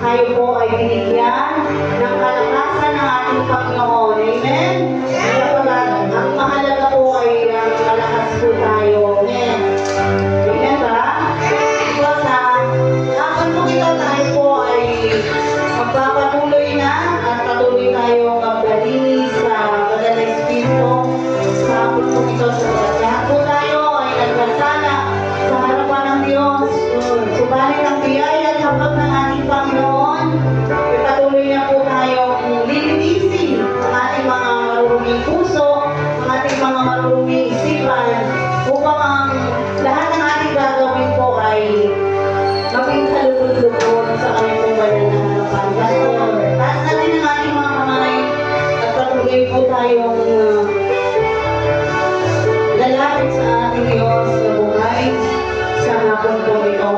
tayo po ay binigyan ng kalakasan ng ating Panginoon. Amen? Ang mahalaga po ay malakas po tayo. Amen? Amen ba? Diba sa hapon po ito tayo po ay magpapatuloy na at patuloy tayo magdalini sa Banal na Espiritu. Sa hapon po ito sa lahat po tayo ay nagkasala sa harapan ng Diyos. Subalit ang biyaya at habag ng ating Panginoon, patuloy na po tayong lilinisin ang ating mga maruruming puso, ang ating mga maruruming isipan, upang ang lahat ng ating gagawin po ay maging kalulod-lubod sa kanyang pong banal na harapan. Pastor, taas natin ang ating mga kamay at patuloy po tayong lalapit sa ating Diyos na buhay sa hapon po ito.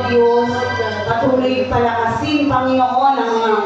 Diyos, patuloy palakasin, Panginoon, ang